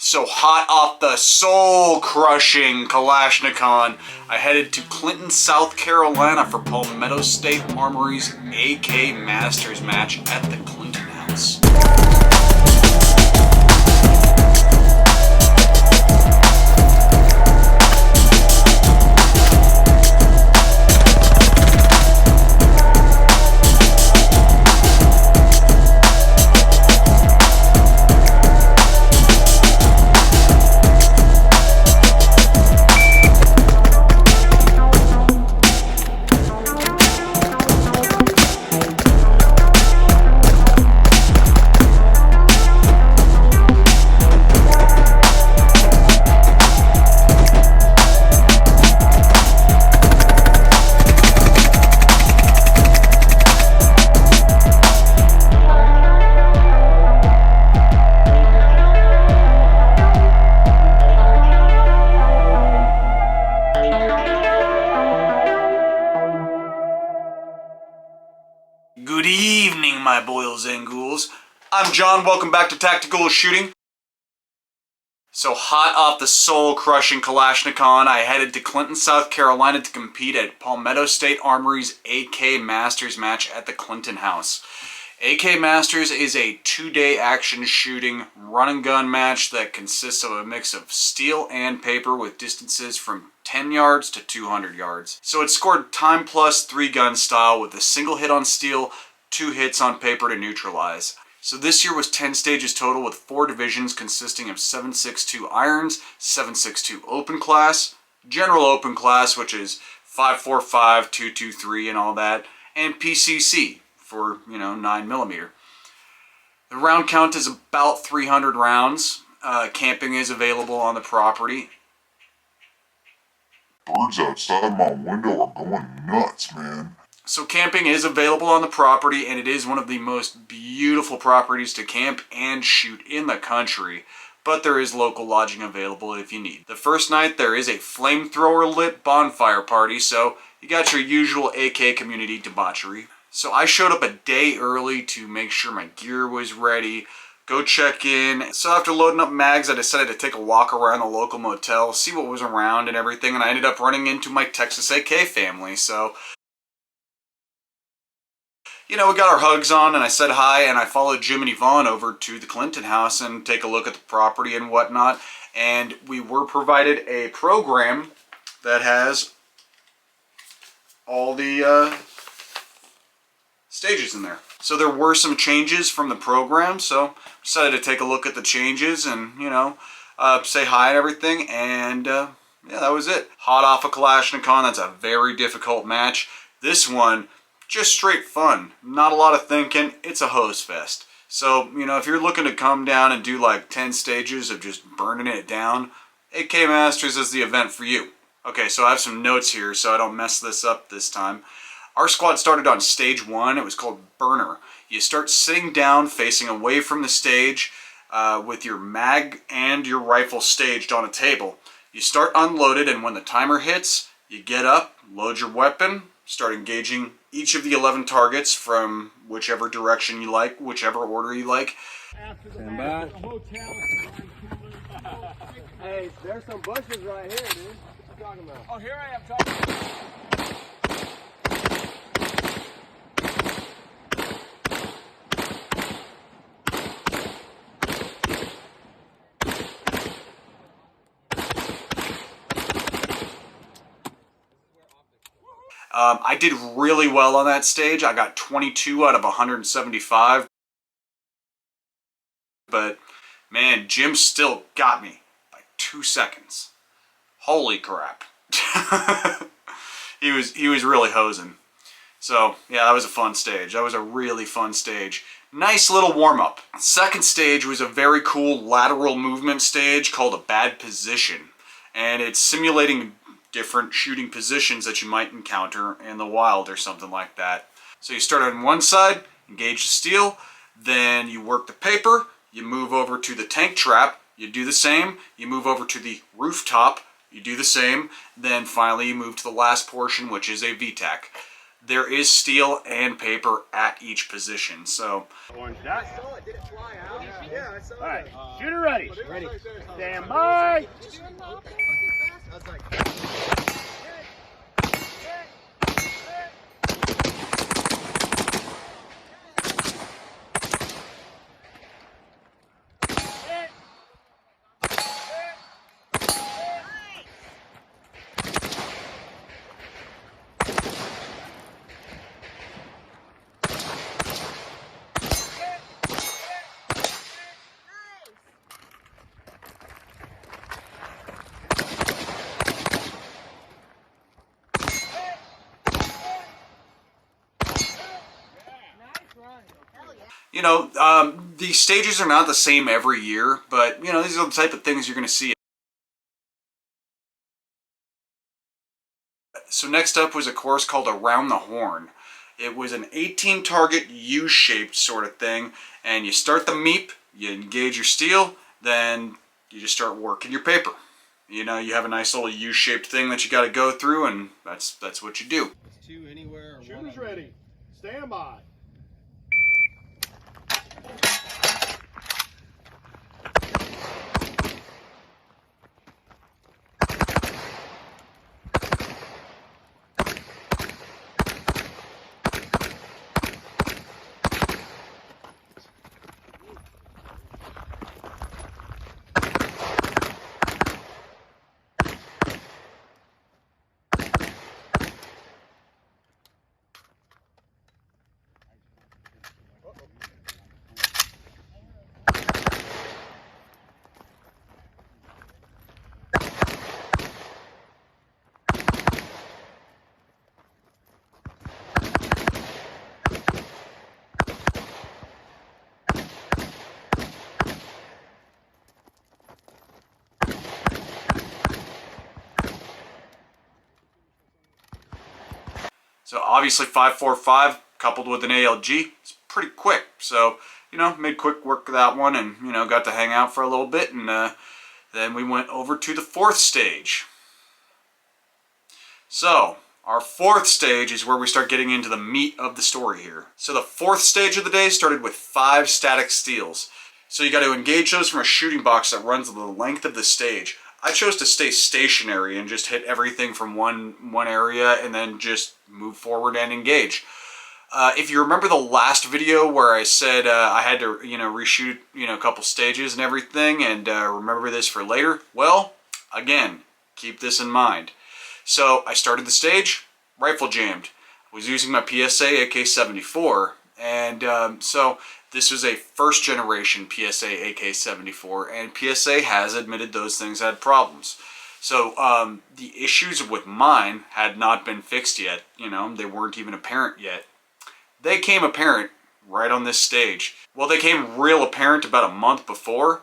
So hot off the soul-crushing Kalashnikon, I headed to Clinton, South Carolina for Palmetto State Armory's AK Masters match at the Clinton House. Good evening, my boils and ghouls. I'm John, welcome back to Tactical Shooting. So hot off the soul-crushing Kalashnikon, I headed to Clinton, South Carolina to compete at Palmetto State Armory's AK Masters match at the Clinton House. AK Masters is a 2-day action shooting run-and-gun match that consists of a mix of steel and paper with distances from 10 yards to 200 yards. So it's scored time plus 3-gun style with a single hit on steel, 2 hits on paper to neutralize. So this year was 10 stages total with 4 divisions consisting of 7.62 irons, 7.62 open class, general open class which is 5.45, 2.23 and all that, and PCC for, 9mm. The round count is about 300 rounds. Camping is available on the property. Birds outside my window are going nuts, man. So camping is available on the property, and it is one of the most beautiful properties to camp and shoot in the country, but there is local lodging available if you need. The first night there is a flamethrower lit bonfire party, so you got your usual AK community debauchery. So I showed up a day early to make sure my gear was ready, go check in. So after loading up mags, I decided to take a walk around the local motel, see what was around and everything, and I ended up running into my Texas AK family. So, we got our hugs on and I said hi, and I followed Jim and Yvonne over to the Clinton House and take a look at the property and whatnot. And we were provided a program that has all the stages in there. So there were some changes from the program, so decided to take a look at the changes and, say hi and everything, and yeah, that was it. Hot off of Kalashnikon, that's a very difficult match. This one, just straight fun. Not a lot of thinking, it's a hose fest. So, if you're looking to come down and do like 10 stages of just burning it down, AK Masters is the event for you. Okay, so I have some notes here so I don't mess this up this time. Our squad started on stage 1. It was called Burner. You start sitting down facing away from the stage with your mag and your rifle staged on a table. You start unloaded, and when the timer hits, you get up, load your weapon, start engaging each of the 11 targets from whichever direction you like, whichever order you like. Stand by. Hey, there's some bushes right here, dude. What are you talking about? Oh, here I am talking. I did really well on that stage. I got 22 out of 175. But, man, Jim still got me by 2 seconds. Holy crap. He was really hosing. So, yeah, that was a fun stage. That was a really fun stage. Nice little warm-up. Second stage was a very cool lateral movement stage called a bad position. And it's simulating different shooting positions that you might encounter in the wild or something like that. So you start on one side, engage the steel, then you work the paper, you move over to the tank trap, you do the same, you move over to the rooftop, you do the same, then finally you move to the last portion, which is a VTAC. there is steel and paper at each position. So Orange dot. I saw it. Did it fly out? Yeah, I saw it. All right, shooter ready. Ready. Stand by. I was like, you know, the stages are not the same every year, but you know, these are the type of things you're going to see. So next up was a course called Around the Horn. It was an 18 target U-shaped sort of thing, and you start the meep, you engage your steel, then you just start working your paper. You know, you have a nice little U-shaped thing that you got to go through, and that's what you do. it's two anywhere. Shooters ready. Stand by. So obviously 5.45 coupled with an ALG, it's pretty quick. So, you know, made quick work of that one, and, you know, got to hang out for a little bit, and then we went over to the fourth stage. So, our fourth stage is where we start getting into the meat of the story here. So the fourth stage of the day started with 5 static steels. So you got to engage those from a shooting box that runs the length of the stage. I chose to stay stationary and just hit everything from one area and then just move forward and engage. If you remember the last video where I said I had to, you know, reshoot, you know, a couple stages and everything, and remember this for later, well, again, keep this in mind. So I started the stage, rifle jammed. I was using my PSA AK-74, and so this was a first generation PSA AK-74, and PSA has admitted those things had problems. So the issues with mine had not been fixed yet. You know, they weren't even apparent yet. They came apparent right on this stage. Well, they came real apparent about a month before,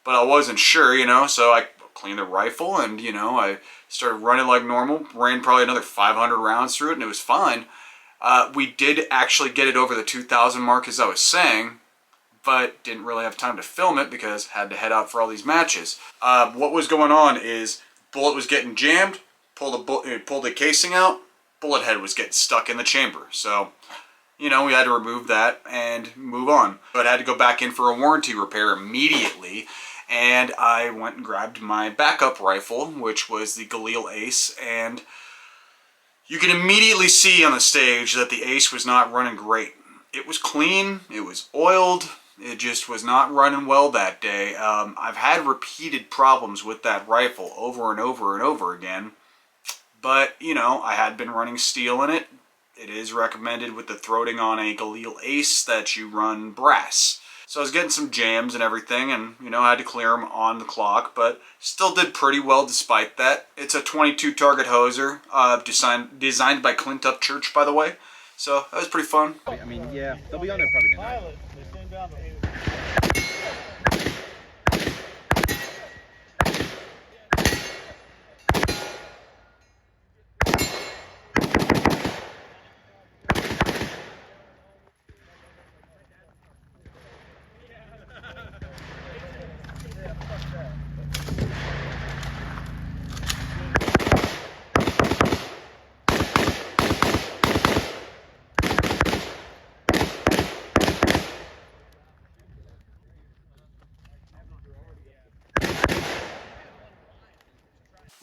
but I wasn't sure, you know, so I cleaned the rifle and, you know, I started running like normal, ran probably another 500 rounds through it, and it was fine. We did actually get it over the 2,000 mark, as I was saying, but didn't really have time to film it because had to head out for all these matches. What was going on is bullet was getting jammed, pulled the casing out, bullet head was getting stuck in the chamber. So, you know, we had to remove that and move on. But I had to go back in for a warranty repair immediately, and I went and grabbed my backup rifle, which was the Galil Ace, and you can immediately see on the stage that the Ace was not running great. It was clean, it was oiled, it just was not running well that day. I've had repeated problems with that rifle over and over and over again, but, you know, I had been running steel in it. It is recommended with the throating on a Galil Ace that you run brass. So I was getting some jams and everything, and, you know, I had to clear them on the clock, but still did pretty well despite that. It's a 22 target hoser, designed by Clint Upchurch, by the way. So that was pretty fun. I mean, yeah, they'll be on there probably tonight.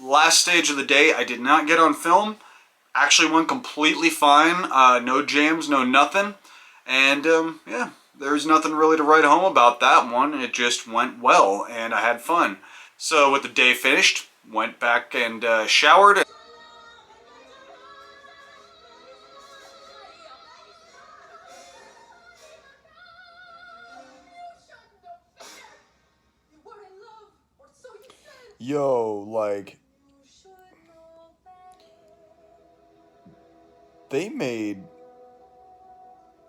Last stage of the day I did not get on film. Actually went completely fine. No jams, no nothing. And yeah, there's nothing really to write home about that one. It just went well and I had fun. So with the day finished, went back and showered. Yo, like, they made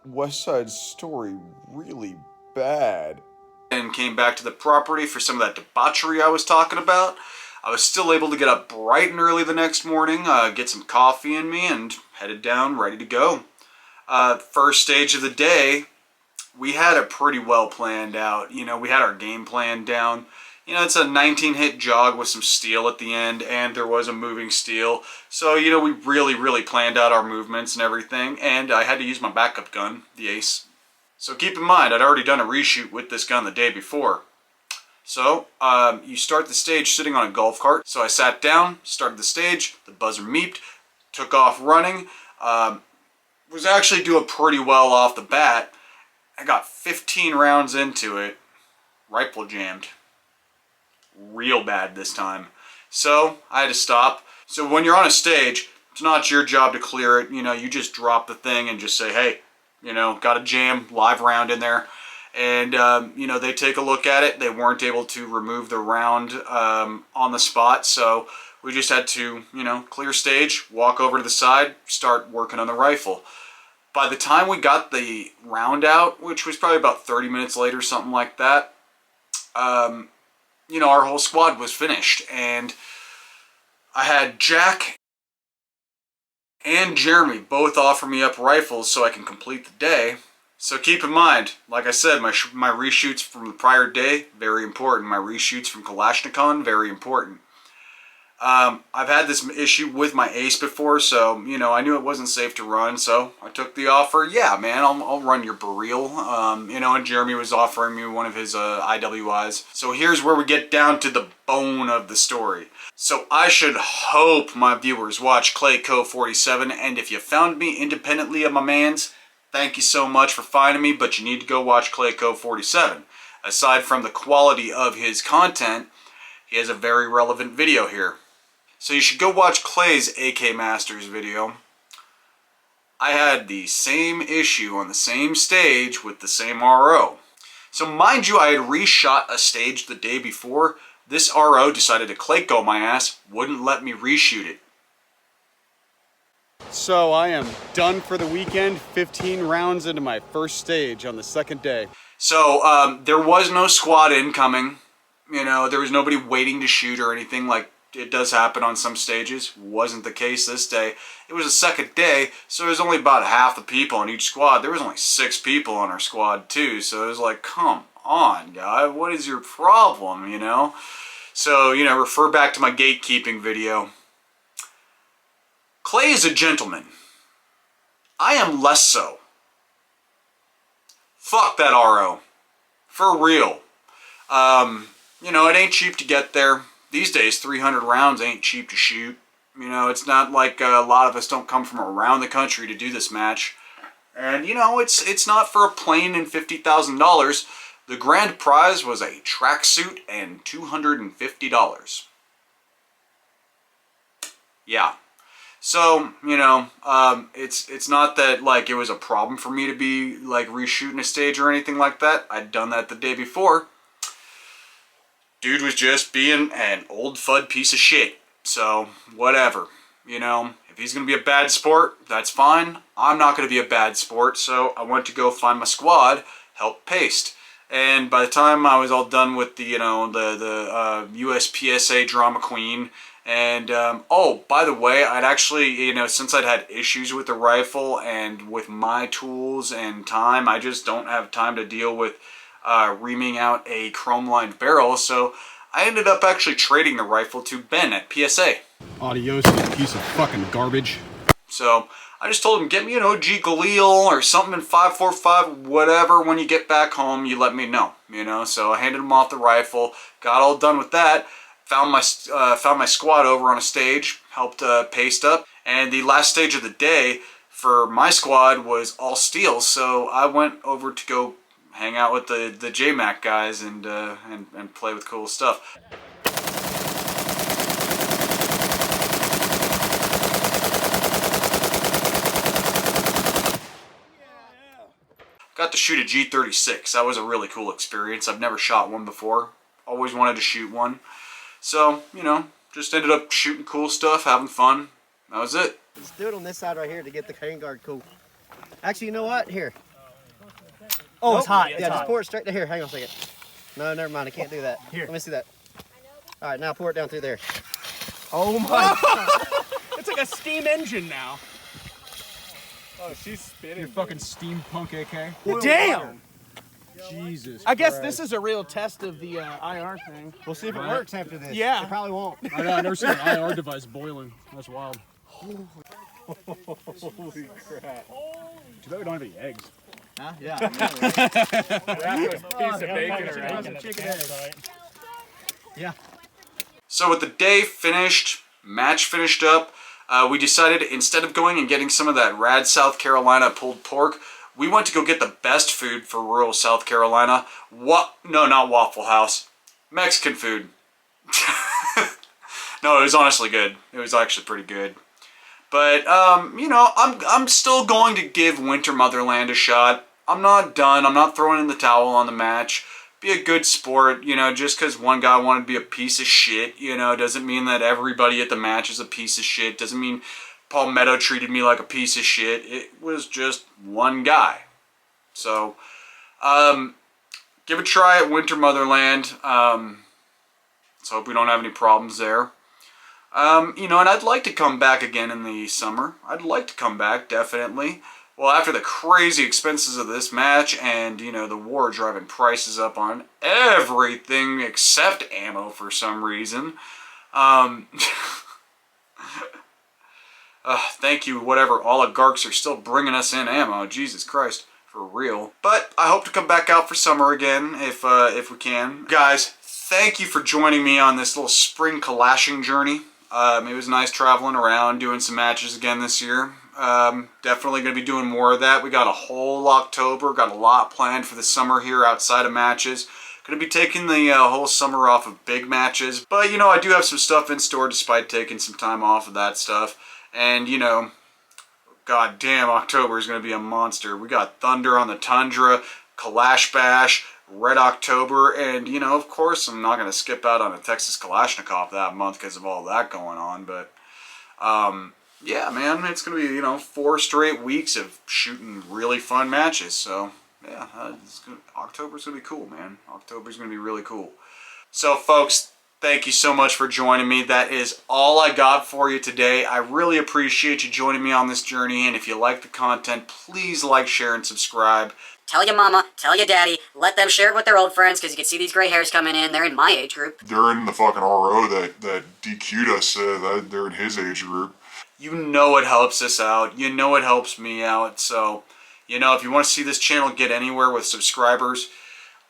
West Side Story really bad. And came back to the property for some of that debauchery I was talking about. I was still able to get up bright and early the next morning, get some coffee in me, and headed down, ready to go. First stage of the day, we had it pretty well planned out. You know, we had our game plan down. You know, it's a 19-hit jog with some steel at the end, and there was a moving steel. So, you know, we really planned out our movements and everything, and I had to use my backup gun, the Ace. So keep in mind, I'd already done a reshoot with this gun the day before. So, you start the stage sitting on a golf cart. So I sat down, started the stage, the buzzer meeped, took off running. Was actually doing pretty well off the bat. I got 15 rounds into it, rifle jammed. Real bad this time. So I had to stop. So when you're on a stage, it's not your job to clear it. You know, you just drop the thing and just say, hey, you know, got a jam, live round in there. And, you know, they take a look at it. They weren't able to remove the round on the spot. So we just had to, you know, clear stage, walk over to the side, start working on the rifle. By the time we got the round out, which was probably about 30 minutes later, something like that, you know, our whole squad was finished. And I had Jack and Jeremy both offer me up rifles so I can complete the day. So keep in mind, like I said, my reshoots from the prior day, very important. My reshoots from Kalashnikon, very important. I've had this issue with my Ace before, so, you know, I knew it wasn't safe to run, so I took the offer. Yeah, man, I'll run your Baril. You know, and Jeremy was offering me one of his IWIs. So here's where we get down to the bone of the story. So I should hope my viewers watch Clayco 47, and if you found me independently of my mans, thank you so much for finding me, but you need to go watch Clayco 47. Aside from the quality of his content, he has a very relevant video here. So you should go watch Clay's AK Masters video. I had the same issue on the same stage with the same RO. So mind you, I had reshot a stage the day before. This RO decided to Clayco my ass, wouldn't let me reshoot it. So I am done for the weekend, 15 rounds into my first stage on the second day. So there was no squad incoming. You know, there was nobody waiting to shoot or anything like it does happen on some stages. Wasn't the case this day. It was the second day, so there's only about half the people on each squad. There was only 6 people on our squad too, so it was like, come on, guy, what is your problem, you know? So, you know, refer back to my gatekeeping video. Clay is a gentleman. I am less so. Fuck that RO. For real. You know, it ain't cheap to get there. These days, 300 rounds ain't cheap to shoot. You know, it's not like a lot of us don't come from around the country to do this match. And, you know, it's not for a plain and $50,000. The grand prize was a tracksuit and $250. Yeah. So, you know, it's not that, like, it was a problem for me to be, like, reshooting a stage or anything like that. I'd done that the day before. Dude was just being an old FUD piece of shit. So, whatever. You know, if he's going to be a bad sport, that's fine. I'm not going to be a bad sport, so I went to go find my squad, help paste. And by the time I was all done with the, you know, the USPSA drama queen, and, oh, by the way, I'd actually, you know, since I'd had issues with the rifle and with my tools and time, I just don't have time to deal with reaming out a chrome-lined barrel, so I ended up actually trading the rifle to Ben at PSA. Adios, you piece of fucking garbage. So I just told him, get me an OG Galil or something in 5.45, whatever. When you get back home, you let me know, you know. So I handed him off the rifle, got all done with that. found my squad over on a stage, helped paste up, and the last stage of the day for my squad was all steel, so I went over to go hang out with the JMac guys and play with cool stuff. Got to shoot a G36. That was a really cool experience. I've never shot one before. Always wanted to shoot one. So, you know, just ended up shooting cool stuff, having fun. That was it. Let's do it on this side right here to get the cane guard cool. Actually, you know what? Here. Oh, it's hot. Yeah, just pour it straight to here. Hang on a second. No, never mind. I can't do that. Here. Let me see that. All right, now pour it down through there. Oh my! It's like a steam engine now. Oh, she's spinning. You fucking steampunk AK. Damn! Jesus. I guess this is a real test of the IR thing. We'll see if it works after this. Yeah. It probably won't. I know, I've never seen an IR device boiling. That's wild. Holy crap. Too bad we don't have any eggs. Huh? Yeah. Wrap a piece of bacon around it. Yeah. So with the day finished, match finished up, we decided instead of going and getting some of that rad South Carolina pulled pork, we went to go get the best food for rural South Carolina. No, not Waffle House. Mexican food. No, it was honestly good. It was actually pretty good. But, you know, I'm still going to give Winter Motherland a shot. I'm not done. I'm not throwing in the towel on the match. Be a good sport, you know, just because one guy wanted to be a piece of shit, you know, doesn't mean that everybody at the match is a piece of shit. Doesn't mean Palmetto treated me like a piece of shit. It was just one guy. So, give a try at Winter Motherland. Let's hope we don't have any problems there. You know, and I'd like to come back again in the summer. I'd like to come back, definitely. Well, after the crazy expenses of this match and, you know, the war driving prices up on everything except ammo for some reason. Thank you, whatever oligarchs are still bringing us in ammo. Jesus Christ, for real. But I hope to come back out for summer again if we can. Guys, thank you for joining me on this little spring Kalashing journey. It was nice traveling around, doing some matches again this year. Definitely going to be doing more of that. We got a whole October, got a lot planned for the summer here outside of matches. Going to be taking the whole summer off of big matches. But, you know, I do have some stuff in store despite taking some time off of that stuff. And, you know, god damn, October is going to be a monster. We got Thunder on the Tundra, Kalash Bash, Red October, and, you know, of course, I'm not going to skip out on a Texas Kalashnikov that month because of all that going on. But, yeah, man, it's going to be, you know, 4 straight weeks of shooting really fun matches. So, yeah, October's going to be cool, man. October's going to be really cool. So, folks, thank you so much for joining me. That is all I got for you today. I really appreciate you joining me on this journey. And if you like the content, please like, share, and subscribe. Tell your mama, tell your daddy, let them share it with their old friends because you can see these gray hairs coming in. They're in my age group. They're in the fucking RO that DQ'd us. They're in his age group. You know it helps us out. You know it helps me out. So, you know, if you want to see this channel get anywhere with subscribers,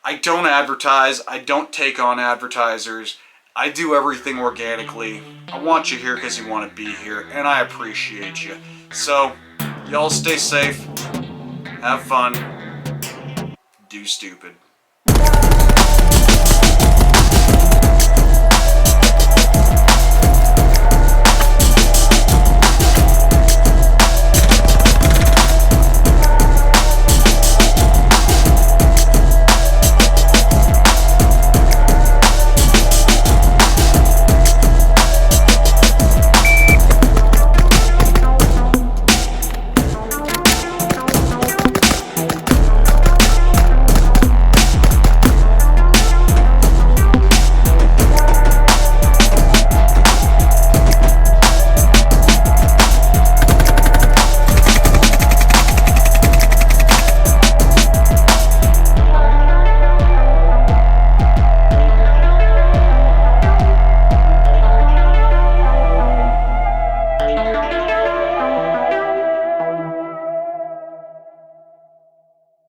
I don't advertise. I don't take on advertisers. I do everything organically. I want you here because you want to be here, and I appreciate you. So, y'all stay safe. Have fun. Do stupid.